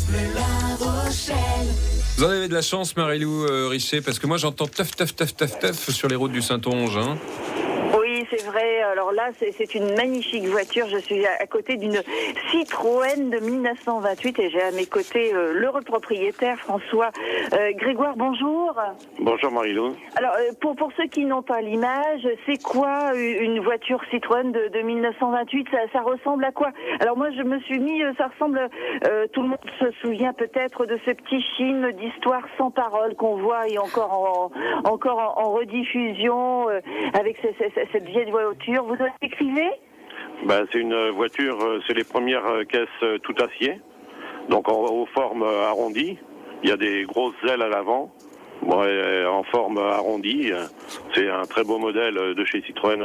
Bleu La Rochelle. Vous en avez de la chance, Marie-Lou Richer, parce que moi j'entends teuf, teuf, teuf, teuf, teuf sur les routes du Saintonge. Hein. Oui, c'est vrai. Alors là, c'est une magnifique voiture. Je suis à côté d'une Citroën de 1928 et j'ai à mes côtés l'heureux propriétaire François Grégoire. Bonjour. Bonjour Marie-Lou. Alors, pour ceux qui n'ont pas l'image, c'est quoi une voiture Citroën de 1928 ça ressemble à quoi? Alors moi, je me suis mis, ça ressemble, tout le monde se souvient peut-être de ce petit film d'histoire sans parole qu'on voit et encore en rediffusion avec cette vieille voiture. Vous écrivez? C'est une voiture, c'est les premières caisses tout acier, donc aux formes arrondies. Il y a des grosses ailes à l'avant, en forme arrondie. C'est un très beau modèle de chez Citroën.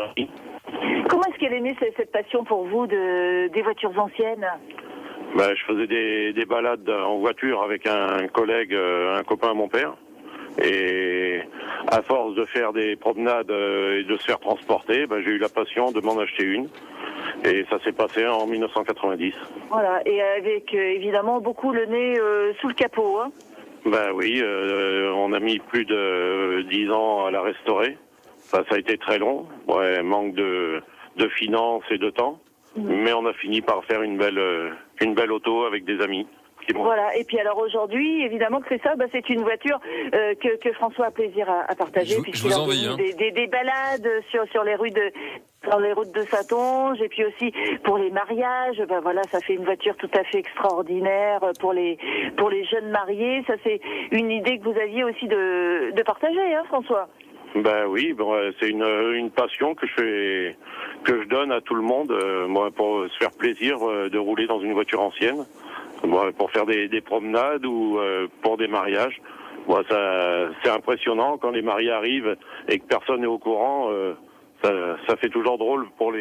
Comment est-ce qu'elle est née cette passion pour vous des voitures anciennes? Je faisais des balades en voiture avec un collègue, un copain à mon père. Et à force de faire des promenades et de se faire transporter, j'ai eu la passion de m'en acheter une. Et ça s'est passé en 1990. Voilà, et avec évidemment beaucoup le nez sous le capot. Hein. Oui, on a mis plus de 10 ans à la restaurer. Ça a été très long, manque de finances et de temps. Mais on a fini par faire une belle auto avec des amis. Voilà, et puis alors aujourd'hui, évidemment que c'est ça, c'est une voiture que François a plaisir à partager, puisqu'il a des balades sur les rues dans les routes de Saintonge, et puis aussi pour les mariages, ça fait une voiture tout à fait extraordinaire pour les jeunes mariés. Ça, c'est une idée que vous aviez aussi de partager, hein, François? Oui, c'est une passion que je donne à tout le monde, pour se faire plaisir de rouler dans une voiture ancienne. Pour faire des promenades ou pour des mariages. C'est impressionnant quand les mariés arrivent et que personne n'est au courant. Ça fait toujours drôle pour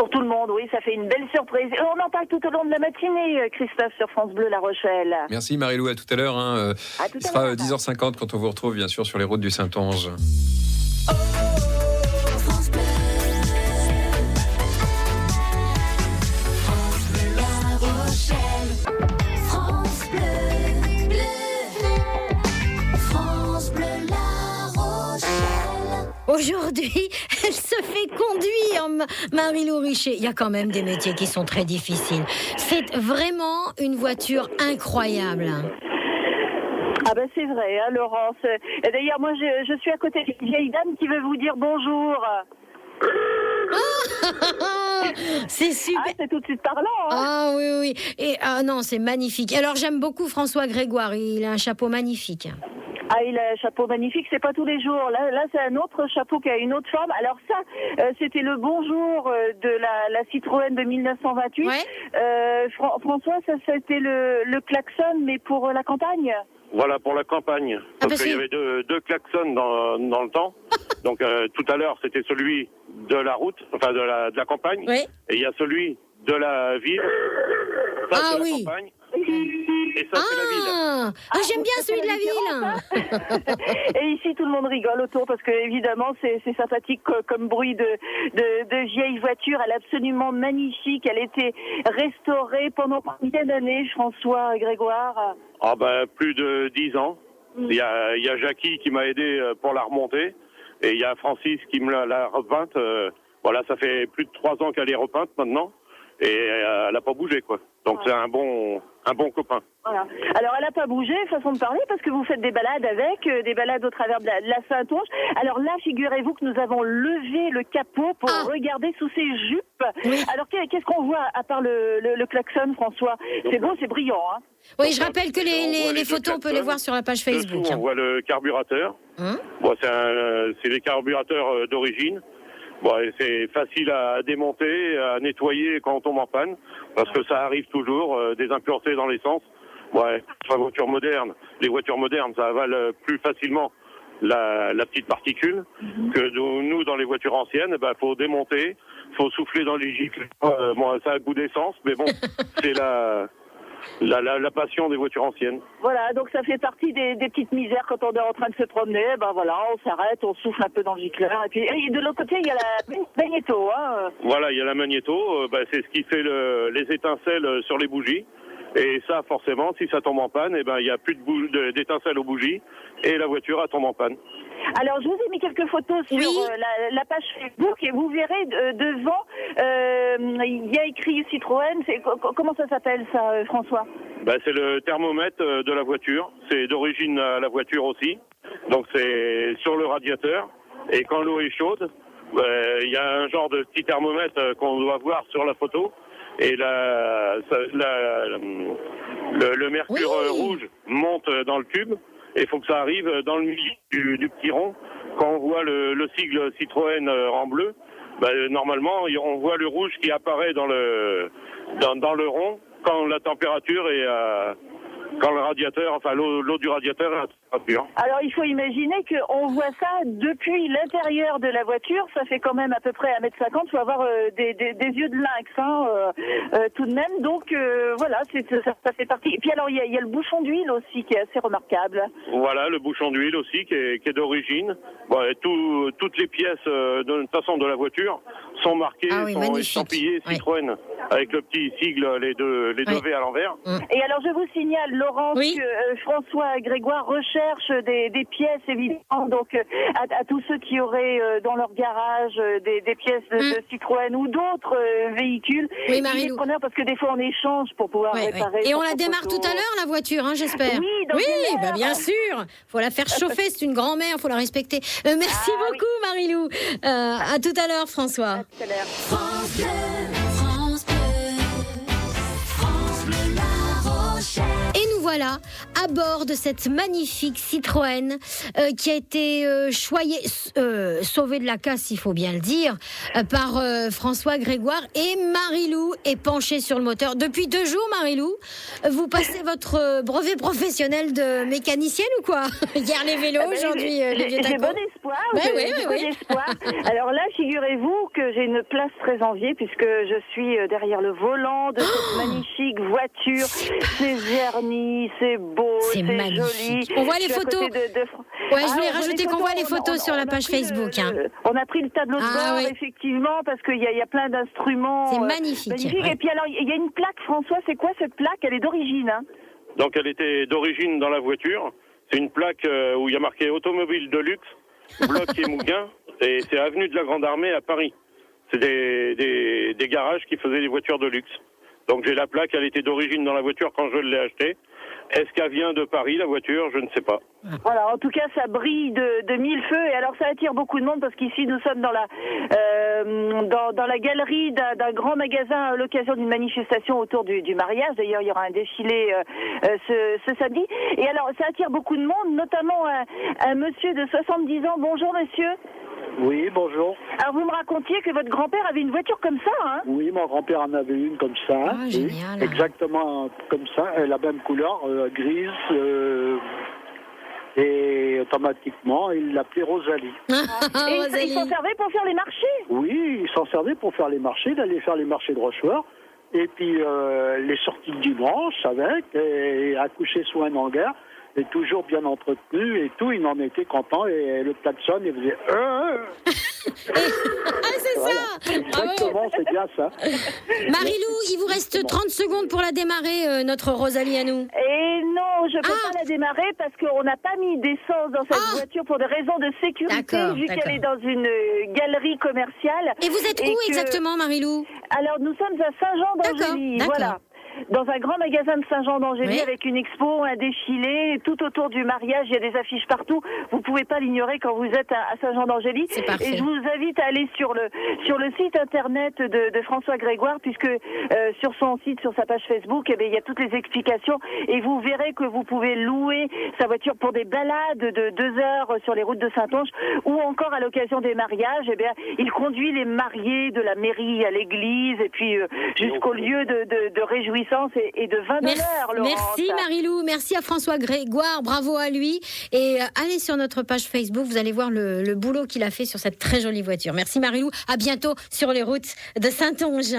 tout le monde, oui, ça fait une belle surprise. On en parle tout au long de la matinée, Christophe, sur France Bleu La Rochelle. Merci Marie-Lou, à tout à l'heure. Il sera 10h50 quand on vous retrouve, bien sûr, sur les routes du Saintonge. Aujourd'hui, elle se fait conduire, Marie-Lou Richer. Il y a quand même des métiers qui sont très difficiles. C'est vraiment une voiture incroyable. C'est vrai, hein, Laurence. Et d'ailleurs, moi, je suis à côté d'une vieille dame qui veut vous dire bonjour. C'est super. C'est tout de suite parlant. Hein. Ah oui. Et non, c'est magnifique. Alors, j'aime beaucoup François Grégoire. Il a un chapeau magnifique. Il a un chapeau magnifique, c'est pas tous les jours. Là, c'est un autre chapeau qui a une autre forme. Alors ça, c'était le bonjour de la Citroën de 1928. Ouais. François, ça c'était le klaxon, mais pour la campagne. Voilà, pour la campagne. Parce qu'il y avait deux klaxons dans le temps. Donc tout à l'heure, c'était celui de la route, enfin de la campagne. Oui. Et il y a celui de la ville. Ça, c'est la campagne. Et ça, c'est la ville. J'aime bien celui de la ville. Et ici, tout le monde rigole autour parce que, évidemment, c'est sympathique comme bruit de vieille voiture. Elle est absolument magnifique. Elle a été restaurée pendant combien d'années, François Grégoire? Plus de 10 ans. Il y a Jackie qui m'a aidé pour la remonter. Et il y a Francis qui me l'a repeinte. Ça fait plus de 3 ans qu'elle est repeinte maintenant. Et elle n'a pas bougé, quoi. Donc c'est un bon copain. Voilà. Alors elle n'a pas bougé, façon de parler, parce que vous faites des balades des balades au travers de la Saintonge. Alors là, figurez-vous que nous avons levé le capot pour regarder sous ses jupes. Oui. Alors qu'est-ce qu'on voit à part le klaxon, François? C'est beau, c'est brillant, hein. Oui, je rappelle que les photos, on peut les voir sur la page Facebook. Dessous, on voit le carburateur. C'est des carburateurs d'origine. C'est facile à démonter, à nettoyer quand on tombe en panne, parce que ça arrive toujours, des impuretés dans l'essence. Les voitures modernes, ça avale plus facilement la petite particule que nous, dans les voitures anciennes. Faut démonter, faut souffler dans les gicles. Ça a goût d'essence, mais bon, c'est la passion des voitures anciennes. Voilà, donc ça fait partie des petites misères quand on est en train de se promener. On s'arrête, on souffle un peu dans le gicleur. Et puis de l'autre côté, il y a la magnéto. Hein. Voilà, il y a la magnéto. C'est ce qui fait les étincelles sur les bougies. Et ça, forcément, si ça tombe en panne, il n'y a plus d'étincelles aux bougies et la voiture elle tombe en panne. Alors, je vous ai mis quelques photos sur la page Facebook et vous verrez devant, il y a écrit Citroën. Comment ça s'appelle ça, François ? C'est le thermomètre de la voiture. C'est d'origine à la voiture aussi. Donc, c'est sur le radiateur. Et quand l'eau est chaude, il y a un genre de petit thermomètre qu'on doit voir sur la photo. Et le mercure rouge monte dans le tube. Et il faut que ça arrive dans le milieu du petit rond. Quand on voit le sigle Citroën en bleu, normalement, on voit le rouge qui apparaît dans le rond quand la température est quand le radiateur, enfin l'eau du radiateur est à température. Alors il faut imaginer qu'on voit ça depuis l'intérieur de la voiture, ça fait quand même à peu près 1m50, il faut avoir des yeux de lynx tout de même, donc voilà, ça fait partie. Et puis alors il y a le bouchon d'huile aussi qui est assez remarquable. Voilà, le bouchon d'huile aussi qui est d'origine. Toutes les pièces de toute façon de la voiture sont marquées, sont estampillées Citroën avec le petit sigle, les deux V à l'envers. Et alors je vous signale, Laurence, que François Grégoire recherche des pièces évidemment, donc à tous ceux qui auraient dans leur garage des pièces de Citroën ou d'autres véhicules. Oui, Marie-Lou. Parce que des fois on échange pour pouvoir réparer. Et on la démarre tout à l'heure la voiture, j'espère. Oui, bien sûr. Faut la faire chauffer, c'est une grand-mère, faut la respecter. Merci beaucoup Marie-Lou. À tout à l'heure François. À tout à l'heure. France Bleu, France Bleu, France Bleu La Rochelle. Et nous voilà à bord de cette magnifique Citroën qui a été sauvée de la casse, il faut bien le dire, par François Grégoire, et Marie-Lou est penchée sur le moteur. Depuis 2 jours, Marie-Lou, vous passez votre brevet professionnel de mécanicienne ou quoi ? Hier les vélos, aujourd'hui les vieux tacos. J'ai bon espoir. Bon espoir. Alors là, figurez-vous que j'ai une place très enviée puisque je suis derrière le volant de cette magnifique voiture. C'est verni, c'est beau. C'est magnifique. Joli. On voit les photos. Je voulais rajouter qu'on voit les photos sur la page Facebook. On a pris le tableau de bord, effectivement, parce qu'il y a plein d'instruments. C'est magnifique. Et puis alors, il y a une plaque, François, c'est quoi cette plaque ? Elle est d'origine. Donc elle était d'origine dans la voiture. C'est une plaque où il y a marqué automobile de luxe, bloc et Mouguin, et c'est avenue de la Grande Armée à Paris. C'est des garages qui faisaient des voitures de luxe. Donc j'ai la plaque, elle était d'origine dans la voiture quand je l'ai achetée. Est-ce qu'elle vient de Paris, la voiture ? Je ne sais pas. Voilà, en tout cas, ça brille de mille feux. Et alors, ça attire beaucoup de monde parce qu'ici, nous sommes dans la galerie d'un grand magasin à l'occasion d'une manifestation autour du mariage. D'ailleurs, il y aura un défilé ce samedi. Et alors, ça attire beaucoup de monde, notamment un monsieur de 70 ans. Bonjour, monsieur. Oui, bonjour. Alors, vous me racontiez que votre grand-père avait une voiture comme ça, hein ? Oui, mon grand-père en avait une comme ça. Ah, génial. Exactement comme ça, la même couleur, grise, et automatiquement, il l'appelait Rosalie. Et il s'en servait pour faire les marchés ? Oui, il s'en servait pour faire les marchés, il allait faire les marchés de Rochefort, et puis les sorties de dimanche avec, et accoucher sous un hangar. Et toujours bien entretenu et tout, il en était content et le klaxon, il faisait c'est voilà. ça. Exactement, c'est bien ça. Marie-Lou, il vous reste 30 secondes pour la démarrer, notre Rosalie à nous. Et non, je ne peux pas la démarrer parce qu'on n'a pas mis d'essence dans cette voiture pour des raisons de sécurité, vu qu'elle est dans une galerie commerciale. Et vous êtes où exactement, Marie-Lou ? Alors, nous sommes à Saint-Jean-d'Angély, voilà. Dans un grand magasin de Saint-Jean-d'Angély avec une expo, un défilé, tout autour du mariage, il y a des affiches partout. Vous pouvez pas l'ignorer quand vous êtes à Saint-Jean-d'Angély. C'est parfait. Et je vous invite à aller sur le site internet de François Grégoire, puisque sur son site, sur sa page Facebook, il y a toutes les explications et vous verrez que vous pouvez louer sa voiture pour des balades de 2 heures sur les routes de Saintonge ou encore à l'occasion des mariages. Il conduit les mariés de la mairie à l'église et puis jusqu'au lieu de réjouissance et de vin d'honneur, Laurence. Merci Marie-Lou, merci à François Grégoire, bravo à lui. Et allez sur notre page Facebook, vous allez voir le boulot qu'il a fait sur cette très jolie voiture. Merci Marie-Lou, à bientôt sur les routes de Saintonge.